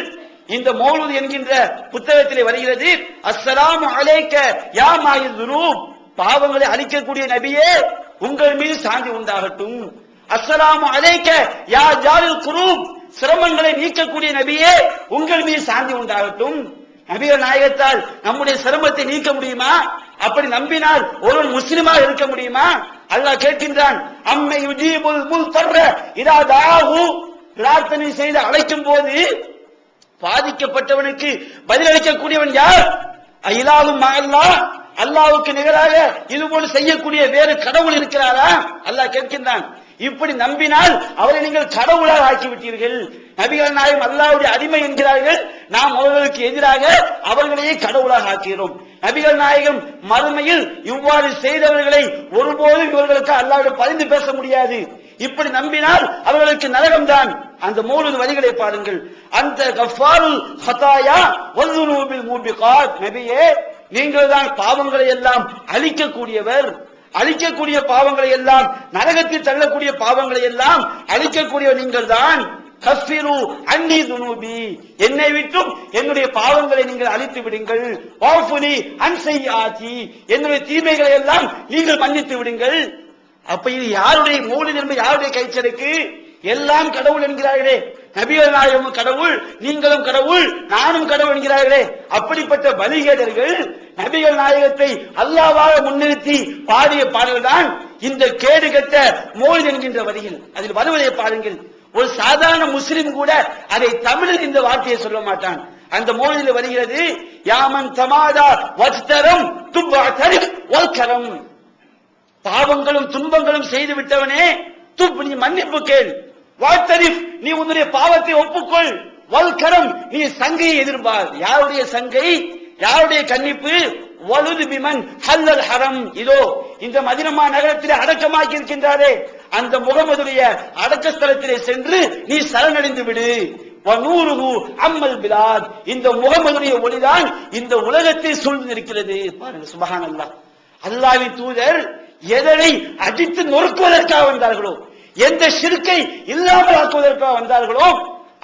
இந்த மௌலூத் என்கின்ற புத்தகத்திலே வருகிறது, அஸ்ஸலாமு அலைக்க யா மாயில் துனூப், பாவங்களை அழிக்கக்கூடிய நபியே உங்கள் மீது சாந்தி உண்டாகட்டும். அஸ்ஸலாமு அலைக்க யா ஜாலில் குரூப், சிரமங்களை நீக்கக்கூடிய நபியே உங்கள் மீது சாந்தி உண்டாகட்டும். நபிகள் நாயகத்தால் நம்முடைய சிரமத்தை நீக்க முடியுமா? அப்படி நம்பினால் ஒருவன் முஸ்லிமாக இருக்க முடியுமா? அல்லாஹ் கேட்கின்றான், அம்மை யுஜீபுல் முல்தர்ர இதா தாஹு, பிரார்த்தனை செய்து அழைக்கும் போது பாதிக்கப்பட்டவனுக்கு பதிலளிக்கக்கூடியவன் யார்? இலாஹும் மஅல்லாஹ், அல்லாஹ்வுக்கு நிகராக இதுபோல செய்யக்கூடிய வேறு கடவுள் இருக்கிறாரா? அல்லாஹ் கேட்கின்றான். இப்படி நம்பினால் அவரை நீங்கள் கடவுளாக ஆக்கிவிட்டீர்கள். நபிகள் நாயகம் அல்லாஹ்வுடைய அடிமை என்கிறார்கள், நாம் அவர்களுக்கு எதிராக அவர்களையே கடவுளாக ஆக்கிறோம். நபிகள் நாயகம் மறுமையில் இவ்வாறு செய்தவர்களை ஒருபோதும் இவர்களுக்கு அல்லாஹ்விடம் பரிந்து பேச முடியாது. இப்படி நம்பினால் அவர்களுக்கு நரகம்தான். அந்த மௌலூத் வரிகளை பாருங்கள், அந்த கஃபாருல் ஹதாயா வல்துனூபில் மூபிகாத், நபியே நீங்கள் தான் பாவங்களை எல்லாம் அழிக்கக்கூடியவர், அழிக்கக்கூடிய பாவங்களை எல்லாம், நரகத்தில் தள்ளக்கூடிய பாவங்களை எல்லாம் அழிக்கக்கூடிய நீங்கள் தான். கஃபிரு அன்னி துனூபி, என்னை விட்டும் என்னுடைய பாவங்களை நீங்கள் அழித்து விடுங்கள். வாஃபுனி அன் ஸய்யிஆத்தி, என்னுடைய தீமைகளை எல்லாம் நீங்கள் மன்னித்து விடுங்கள். அப்ப இது யாருடைய மௌலூத் என்பது யாருடைய கைச்சலுக்கு? எல்லாம் கடவுள் என்கிறார்களே, நபிகள் நாயகமும் கடவுள், நீங்களும் கடவுள், நானும் கடவுள் என்கிறார்களே, அப்படிப்பட்ட வழிகேடர்கள் நபிகள் நாயகத்தை அல்லாஹ்வாக முன்னிறுத்தி பாடிய பாடல் தான் இந்த கேடுகட்ட மௌலூத் என்கின்ற வரிகள். அதில் வருவதை பாருங்கள். ஒரு சாதாரண முஸ்லிம் கூட அதை தமிழில் இந்த வார்த்தையை சொல்ல மாட்டான். அந்த மௌலூதில் வருகிறது, யாமன் தமாதா வஜ்தரம் துப்அதரி வல்கரம், பாவங்களும் துன்பங்களும் செய்து விட்டவனே, துப் நீ மன்னிப்பு கேள், வாத்தரிஃப் நீ உன்னுடைய பாவத்தை ஒப்புக்கொள், வல்கரம் நீ சங்கையை எதிர்பார். யாருடைய சங்கை? யாருடைய கன்னிப்பு? வலுது பிமன் ஹல்லல் ஹரம், இதோ இந்த மதீனா நகரத்திலே அடக்கமாக்கி இருக்கின்றாரே அந்த முகமதுடைய அடக்க ஸ்தலத்திலே சென்று நீ சரணடைந்து விடு. வநூருஹு அம்மல் பிலாத், இந்த முகமதுடைய ஒளிதான் இந்த உலகத்தை சூழ்ந்து இருக்கிறது. பாருங்க, சுப்ஹானல்லாஹ். அல்லாஹ்வின் தூதர் எதனை அடித்து நொறுக்குவதற்காக வந்தார்களோ, எந்த ஷிர்க்கை இல்லாமல் ஆக்குவதற்காக வந்தார்களோ,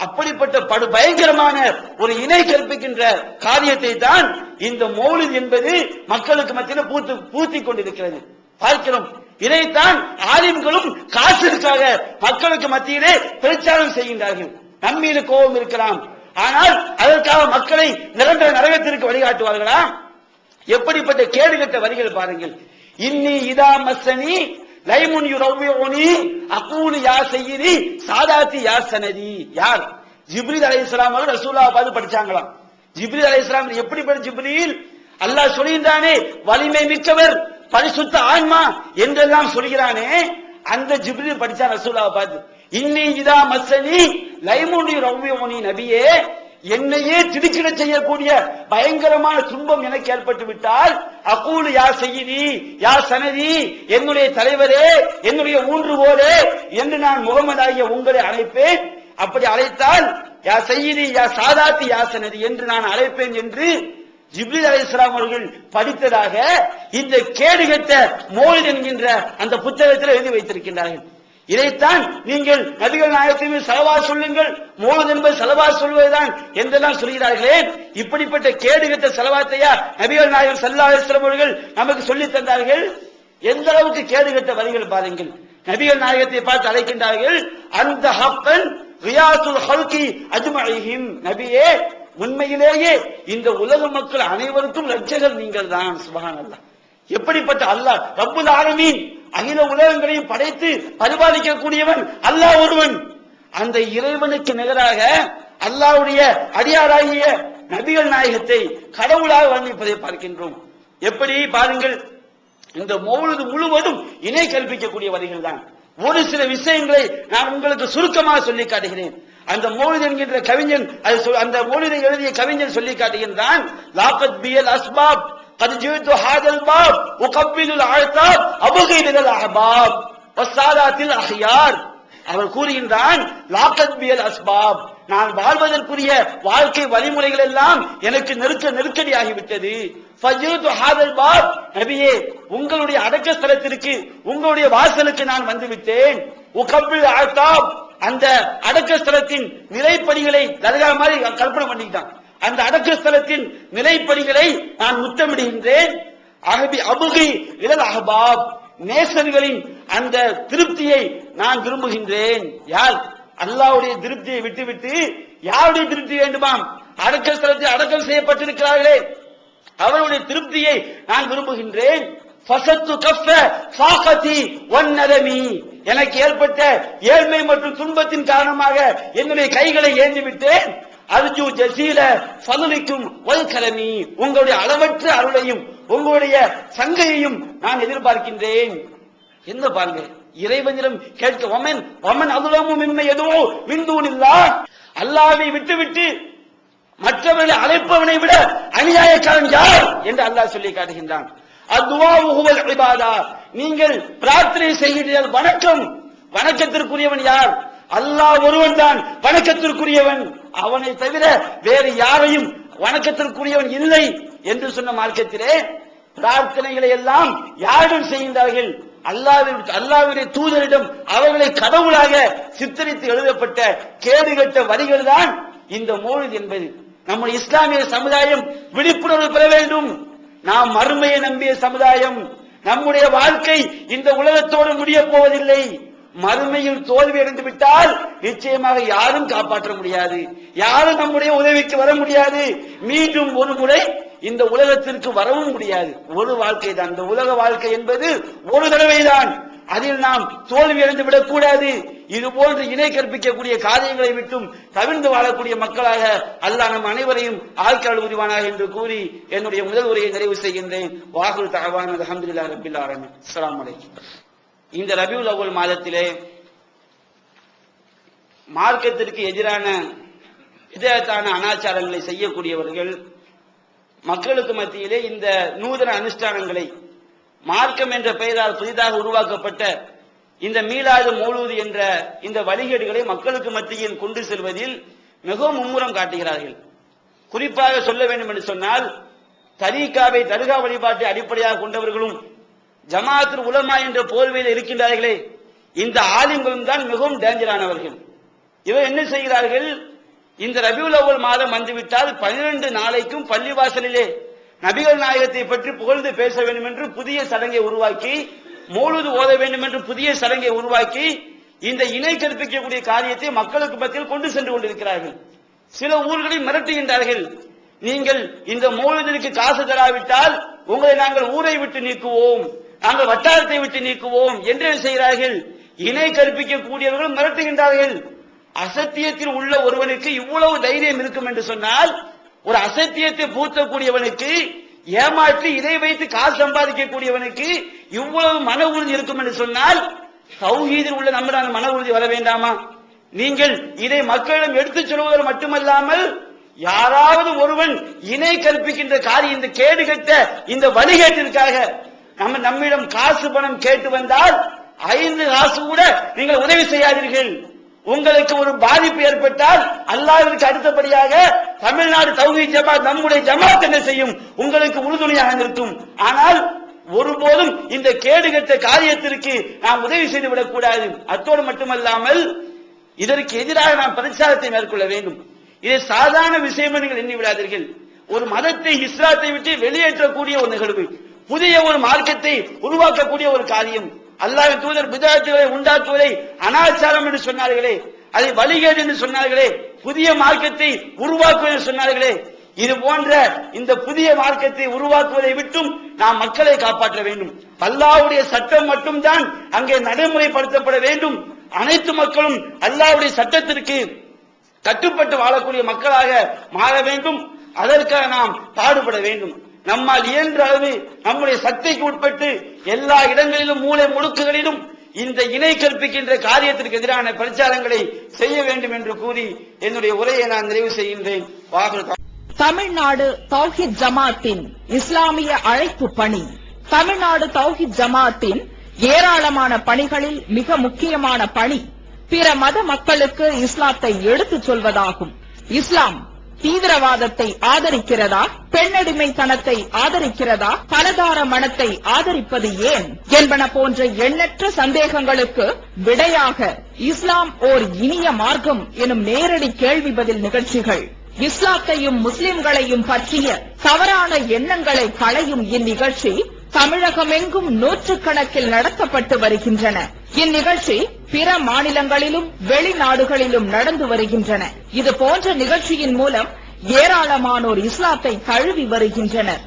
அப்படிப்பட்ட படு பயங்கரமான ஒரு இணை கற்பிக்கின்ற காரியத்தை தான் இந்த மௌலூத் என்பது மக்களுக்கு மத்தியில் பூத்தி கொண்டிருக்கிறது. பார்க்கிறோம். இதைத்தான் ஆலிம்களும் காசிற்காக மக்களுக்கு மத்தியிலே பிரச்சாரம் செய்கின்றார்கள். நம்மீது கோபம் இருக்கலாம், ஆனால் அதற்காக மக்களை நிரந்தர நரகத்திற்கு வழிகாட்டுவார்களா? எப்படிப்பட்ட கேடுகட்ட வரிகள் பாருங்கள். இன்னி இதா மஸ்ஸனி லைமுன் யுரவ்விஉனி அகூலு யா சய்யிதி சாதாத்தி யா சனதி. யார்? ஜிப்ரீல் அலைஹிஸ்ஸலாம் அவர்கள் ரசூலுல்லாஹ் பார்த்து படிச்சாங்களாம். ஜிப்ரீல் அலைஹிஸ்ஸலாம் எப்படிப்பட்ட ஜிப்ரீல்? அல்லாஹ் சொல்கின்றானே வலிமை மிக்கவர், பரிசுத்த ஆன்மா என்றெல்லாம் சொல்கிறானே, அந்த ஜிப்ரீல் படிச்சா ரசூலுல்லாஹ் பார்த்து, இன்னி இதா மஸ்ஸனி லைமுன் யுரவ்விஉனி, நபியே என்னையே திடுக்கிட செய்யக்கூடிய பயங்கரமான துன்பம் எனக்கு ஏற்பட்டு விட்டால் அகூலு யா சையீதி யா சனதி, என்னுடைய தலைவரே, என்னுடைய ஊன்றுகோலே என்று நான் முகமதாகிய உங்களை அழைப்பேன். அப்படி அழைத்தால் யா சையீதி யா சாதாத்தி யா சனதி என்று நான் அழைப்பேன் என்று ஜிப்ரீல் அலைஹிஸ்ஸலாம் அவர்கள் படித்ததாக இந்த கேடுகட்ட மௌலித் என்கின்ற அந்த புத்தகத்தில் எழுதி வைத்திருக்கின்றார்கள். இதைத்தான் நீங்கள் நபிகள் நாயகத்தின் ஸலவாத் சொல்லுங்கள், மௌலித் என்பது ஸலவாத் சொல்வதுதான் என்றெல்லாம் சொல்கிறார்களே. இப்படிப்பட்ட கேடுகட்ட ஸலவாத்தையா நபிகள் நாயகம் ஸல்லல்லாஹு அலைஹி வஸல்லம் அவர்கள் நமக்கு சொல்லி தந்தார்கள்? எந்த அளவுக்கு கேடுகட்ட வரிகள் பாருங்கள். நபிகள் நாயகத்தை பார்த்து அழைக்கின்றார்கள், அந்த ஹப்பன் ரியாசுல் ஹல்கி அஜ்மஈஹிம், நபியே உண்மையிலேயே இந்த உலக மக்கள் அனைவருக்கும் இரட்சகர் நீங்கள் தான். சுப்ஹானல்லாஹ், எப்படிப்பட்ட அல்லாஹ் ரப்புல் ஆலமீன், அகில உலகங்களையும் படைத்து பரிபாலிக்கக்கூடியவன் அல்லாஹ் ஒருவன். அந்த இறைவனுக்கு நிகராக அல்லாஹ்வுடைய அடியாராகிய நபிகள் நாயகத்தை கடவுளாக வர்ணிப்பதை பார்க்கின்றோம். எப்படி பாருங்கள், இந்த மௌலிது முழுவதும் இணை கற்பிக்கக்கூடிய வரிகள் தான். ஒரு சில விஷயங்களை நான் உங்களுக்கு சுருக்கமாக சொல்லி காட்டுகிறேன். அந்த மௌலித் என்கின்ற கவிஞன், அந்த மௌலிதை எழுதிய கவிஞன் சொல்லி காட்டுகின்றான், லாகத் பியல் அஸ்பாப் கத் ஜிது ஹாதல் பாப் உகப்பிலுல் ஆயதாப் அபகி மினல் அஹ்பாப் வஸாதாத்தில் அஹ்யார். அவர் கூறுகின்றான், லாகத் பியல் அஸ்பாப், நான் வாழ்வதற்குரிய வாழ்க்கை வழிமுறைகள் எல்லாம் எனக்கு நெருக்கடியாகிவிட்டது. ஃபஜிது ஹாதல் பாப், நபியே உங்களுடைய அடக்க ஸ்தலத்திற்கு, உங்களுடைய வாசலுக்கு நான் வந்துவிட்டேன். உகப்பில் ஆயதாப், அந்த அடக்க ஸ்தலத்தின் நிலைப்படிகளை தர்கா மாதிரி கற்பனை பண்ணிக்கிட்டான். அந்த அடக்க ஸ்தலத்தின் நிலைப்படிகளை நான் முத்தமிடுகின்றேன். அபுகி இலல் அஹ்பாப், நேசர்களின் அந்த திருப்தியை நான் விரும்புகின்றேன். யார்? அல்லாஹ்வுடைய திருப்தியை விட்டுவிட்டு யாருடைய திருப்தி வேண்டுமாம்? அடக்க ஸ்தலத்தில் அடக்கம் செய்யப்பட்டிருக்கிறார்களே அவருடைய திருப்தியை நான் விரும்புகின்றேன். ஃபஸத்து கஃப ஃபாகதி வன்னதமி, எனக்கு ஏற்பட்ட ஏழ்மை மற்றும் துன்பத்தின் காரணமாக என்னுடைய கைகளை ஏந்தி விட்டேன். அர்ஜு ஜஸீல ஃபதுலிக்கும் வல் கரமி, உங்களுடைய அளவற்ற அருளையும் உங்களுடைய சங்கையையும் நான் எதிர்பார்க்கின்றேன். என்ன பாருங்க, இறைவனிடம் கேட்க, வமன் வமன் அதுலமு மிம்மை எதுவோ மின்தூனில்லாஹ், அல்லாஹ்வை விட்டுவிட்டு மற்றவர்களை அழைப்பவனை விட அநியாயக்காரன் யார் என்று அல்லாஹ் சொல்லி காட்டுகின்றான். அத்வாஉ ஹுவல் இபாதா, நீங்கள் பிரார்த்தனை செய்கிறீர்கள், வணக்கம், வணக்கத்திற்குரியவன் யார்? அல்லாஹ் ஒருவன் தான் வணக்கத்திற்குரியவன், அவனை தவிர வேறு யாரையும் வணக்கத்திற்குரியவன் இல்லை என்று சொன்ன மார்க்கத்திலே பிரார்த்தனைகளை எல்லாம் யாரிடம் செய்கின்றார்கள்? அல்லாஹ்வுடைய தூதரிடம் அவர்களை கடவுளாக சித்தரித்து எழுதப்பட்ட கேடுகட்ட வரிகள் தான் இந்த மௌலித் என்பது. நம்முடைய இஸ்லாமிய சமுதாயம் விழிப்புணர்வு பெற வேண்டும். நாம் மறுமையை நம்பிய சமுதாயம். நம்முடைய வாழ்க்கை இந்த உலகத்தோடு முடிய போவதில்லை. மறுமையில் தோல்வி அடைந்து விட்டால் நிச்சயமாக யாரும் காப்பாற்ற முடியாது, யாரும் நம்முடைய உதவிக்கு வர முடியாது. மீண்டும் ஒரு முறை இந்த உலகத்திற்கு வரவும் முடியாது. ஒரு வாழ்க்கை தான், இந்த உலக வாழ்க்கை என்பது ஒரு தடவை தான். அதில் நாம் தோல்வி அடைந்து விடக்கூடாது. இது போன்று இணை கற்பிக்கக்கூடிய காரியங்களை விட்டும் தவிர்ந்து வாழக்கூடிய மக்களாக அல்லாஹ் நம் அனைவரையும் ஆழ்கால் உரிவானாக என்று கூறி என்னுடைய முதல் உரையை நிறைவு செய்கின்றேன். வாகுல் தஅவானா அல்ஹம்துலில்லாஹி ரப்பில் ஆலமீன். அஸ்ஸலாமு அலைக்கும். இந்த ரபியுல் அவ்வல் மாதத்திலே மார்க்கத்திற்கு எதிரான விதத்தான அனாச்சாரங்களை செய்யக்கூடியவர்கள் மக்களுக்கு மத்தியிலே இந்த நூதன அனுஷ்டானங்களை, மார்க்கம் என்ற பெயரால் புதிதாக உருவாக்கப்பட்ட இந்த மீலாது மௌலூது என்ற இந்த வழிகேடுகளை மக்களுக்கு மத்தியில் கொண்டு செல்வதில் மிகவும் மும்முரம் காட்டுகிறார்கள். குறிப்பாக சொல்ல வேண்டும் என்று சொன்னால், தரீகாவை, தர்கா வழிபாட்டை அடிப்படையாக கொண்டவர்களும் ஜமாஅத்துல் உலமா என்ற போர்வையில் இருக்கின்றார்களே, இந்த ஆலிம்களும் தான் மிகவும் டேஞ்சரானவர்கள். இவர் என்ன செய்கிறார்கள்? இந்த ரபியுல் அவ்வல் மாதம் வந்துவிட்டால் 12 நாளைக்கும் பள்ளிவாசலிலே நபிகள் நாயகத்தை பற்றி புகழ்ந்து பேச வேண்டும் என்று புதிய சடங்கை உருவாக்கி, மௌலூது ஓத வேண்டும் என்று புதிய சடங்கை உருவாக்கி, இந்த இணை கற்பிக்கக்கூடிய காரியத்தை மக்களுக்கு மத்தியில் கொண்டு சென்று கொண்டிருக்கிறார்கள். சில ஊர்களில் மிரட்டுகின்றார்கள், நீங்கள் இந்த மௌலூதிற்கு காசு தராவிட்டால் உங்களை நாங்கள் ஊரை விட்டு நீக்குவோம், நாங்கள் வட்டாரத்தை விட்டு நீக்குவோம் என்று செய்கிறார்கள். இணை கற்பிக்கக்கூடியவர்கள் மிரட்டுகின்றார்கள். அசத்தியத்தில் உள்ள ஒருவனுக்கு இவ்வளவு தைரியம் இருக்கும் என்று சொன்னால், ஒரு அசத்தியத்தை பூத்தக்கூடியவனுக்கு, ஏமாற்றி இதை வைத்து காசு சம்பாதிக்கக்கூடியவனுக்கு இவ்வளவு மன உறுதி இருக்கும் என்று சொன்னால், தௌஹீதில் உள்ள நம்முடைய மன உறுதி வர வேண்டாமா? நீங்கள் இதை மக்களிடம் எடுத்துச் சொல்வதற்கு மட்டுமல்லாமல் யாராவது ஒருவன் இணை கற்பிக்கின்ற காரியம், இந்த கேடுகட்ட இந்த வழிகேட்டிற்காக நம்மிடம் காசு பணம் கேட்டு வந்தால் 5 காசு கூட நீங்கள் உதவி செய்யாதீர்கள். உங்களுக்கு ஒரு பாதிப்பு ஏற்பட்டால் அல்லாஹ்விற்கு அடுத்தபடியாக தமிழ்நாடு தௌஹீத் ஜமாத் நம்முடைய ஜமாத் என்ன செய்யும்? உங்களுக்கு உறுதுணையாக நிற்கும். ஆனால் ஒருபோதும் இந்த கேடுகட்ட காரியத்திற்கு நாம் உதவி செய்து விடக்கூடாது. அத்தோடு மட்டுமல்லாமல் இதற்கு எதிராக நாம் பிரச்சாரத்தை மேற்கொள்ள வேண்டும். இதை சாதாரண விஷயம் நீங்கள் எண்ணி விடாதீர்கள். ஒரு மதத்தை இஸ்லாத்தை விட்டு வெளியேற்றக்கூடிய ஒரு நிகழ்வு, புதிய ஒரு மார்க்கத்தை உருவாக்கக்கூடிய ஒரு காரியம். அல்லாஹ்வின் தூதர் பிதஅத்துகளை உண்டாக்குவதை அனாச்சாரம் என்று சொன்னார்களே, அதை வழிகேடு என்று சொன்னார்களே, புதிய மார்க்கத்தை உருவாக்குவது என்று சொன்னார்களே. இது போன்ற இந்த புதிய மார்க்கத்தை உருவாக்குவதை விட்டும் நாம் மக்களை காப்பாற்ற வேண்டும். அல்லாஹ்வுடைய சட்டம் மட்டும்தான் அங்கே நடைமுறைப்படுத்தப்பட வேண்டும். அனைத்து மக்களும் அல்லாஹ்வுடைய சட்டத்திற்கு கட்டுப்பட்டு வாழக்கூடிய மக்களாக மாற வேண்டும். அதற்காக நாம் பாடுபட வேண்டும். நம்மால் இயன்ற அளவு நம்முடைய சக்திக்கு உட்பட்டு எல்லா இடங்களிலும் மூலை முடுக்குகளிலும் இந்த இணை கற்பிக்கின்ற காரியத்திற்கு எதிரான பிரச்சாரங்களை செய்ய வேண்டும் என்று கூறி என்னுடைய உரையை நான் நிறைவு செய்கின்றேன். தமிழ்நாடு தௌஹீத் ஜமாத்தின் இஸ்லாமிய அழைப்பு பணி. தமிழ்நாடு தௌஹீத் ஜமாத்தின் ஏராளமான பணிகளில் மிக முக்கியமான பணி பிற மத மக்களுக்கு இஸ்லாத்தை எடுத்துச் சொல்வதாகும். இஸ்லாம் தீவிரவாதத்தை ஆதரிக்கிறதா, பெண்ணடிமைத்தனத்தை ஆதரிக்கிறதா, பலதார மனத்தை ஆதரிப்பது ஏன் என்பன போன்ற எண்ணற்ற சந்தேகங்களுக்கு விடையாக இஸ்லாம் ஓர் இனிய மார்க்கம் எனும் நேரடி கேள்வி பதில் நிகழ்ச்சிகள், இஸ்லாத்தையும் முஸ்லிம்களையும் பற்றிய தவறான எண்ணங்களை களையும் இந்நிகழ்ச்சி தமிழகமெங்கும் நூற்றுக்கணக்கில் நடத்தப்பட்டு வருகின்றன. இந்நிகழ்ச்சி பிற மாநிலங்களிலும் வெளிநாடுகளிலும் நடந்து வருகின்றன. இது போன்ற நிகழ்ச்சியின் மூலம் ஏராளமானோர் இஸ்லாத்தை தழுவி வருகின்றனர்.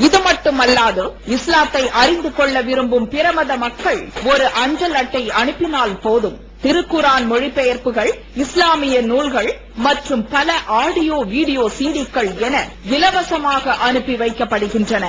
இது மட்டுமல்லாது இஸ்லாத்தை அறிந்து கொள்ள விரும்பும் பிற மத மக்கள் ஒரு அஞ்சல் அட்டை அனுப்பினால் போதும், திருக்குரான் மொழிபெயர்ப்புகள், இஸ்லாமிய நூல்கள் மற்றும் பல ஆடியோ வீடியோ சிடிக்கள் என இலவசமாக அனுப்பி வைக்கப்படுகின்றன.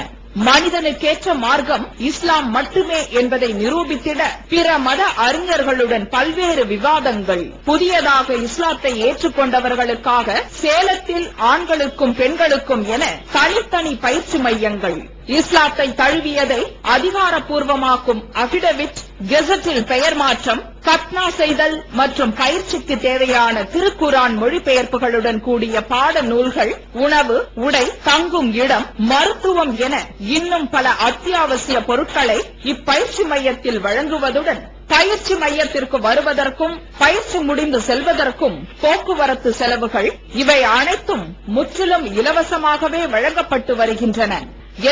மனிதனுக்கேற்ற மார்க்கம் இஸ்லாம் மட்டுமே என்பதை நிரூபித்திட பிற மத அறிஞர்களுடன் பல்வேறு விவாதங்கள். புதியதாக இஸ்லாத்தை ஏற்றுக்கொண்டவர்களுக்காக சேலத்தில் ஆண்களுக்கும் பெண்களுக்கும் என தனித்தனி பயிற்சி மையங்கள். இஸ்லாத்தை தழுவியதை அதிகாரப்பூர்வமாக்கும் அபிடவிட், கெசட்டில் பெயர் மாற்றம், கத்னா செய்தல் மற்றும் பயிற்சிக்கு தேவையான திருக்குரான் மொழிபெயர்ப்புகளுடன் கூடிய பாட நூல்கள், உணவு, உடை, தங்கும் இடம், மருத்துவம் என இன்னும் பல அத்தியாவசிய பொருட்களை இப்பயிற்சி மையத்தில் வழங்குவதுடன் பயிற்சி மையத்திற்கு வருவதற்கும் பயிற்சி முடிந்து செல்வதற்கும் போக்குவரத்து செலவுகள், இவை அனைத்தும் முற்றிலும் இலவசமாகவே வழங்கப்பட்டு வருகின்றன.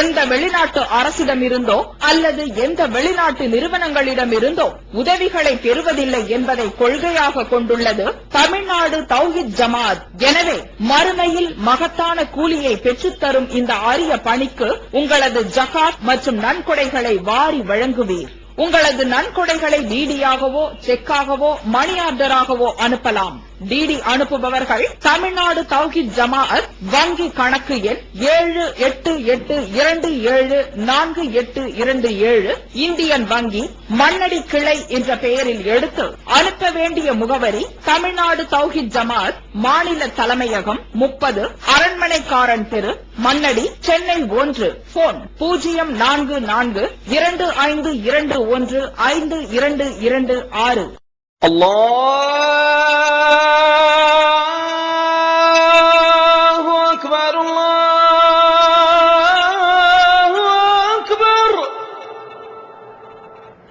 எந்த வெளிநாட்டு அரசிடமிருந்தோ அல்லது எந்த வெளிநாட்டு நிறுவனங்களிடமிருந்தோ உதவிகளை பெறுவதில்லை என்பதை கொள்கையாக கொண்டுள்ளது தமிழ்நாடு தௌஹீத் ஜமாத். எனவே மறுமையில் மகத்தான கூலியை பெற்றுத்தரும் இந்த அரிய பணிக்கு உங்களது ஜகாத் மற்றும் நன்கொடைகளை வாரி வழங்குவீர். உங்களது நன்கொடைகளை டிடியாகவோ செக்காகவோ மணி ஆர்டராகவோ அனுப்பலாம். டிடி அனுப்புபவர்கள் தமிழ்நாடு தௌஹீத் ஜமாஅத் வங்கி கணக்கு எண் 7882748227 இந்தியன் வங்கி மண்ணடி கிளை என்ற பெயரில் எடுத்து அனுப்ப வேண்டிய முகவரி தமிழ்நாடு தௌஹீத் ஜமாஅத் மாநில தலைமையகம் 30 அரண்மனைக்காரன் தெரு, மண்ணடி, சென்னை 1. போன் 044252152226. Allah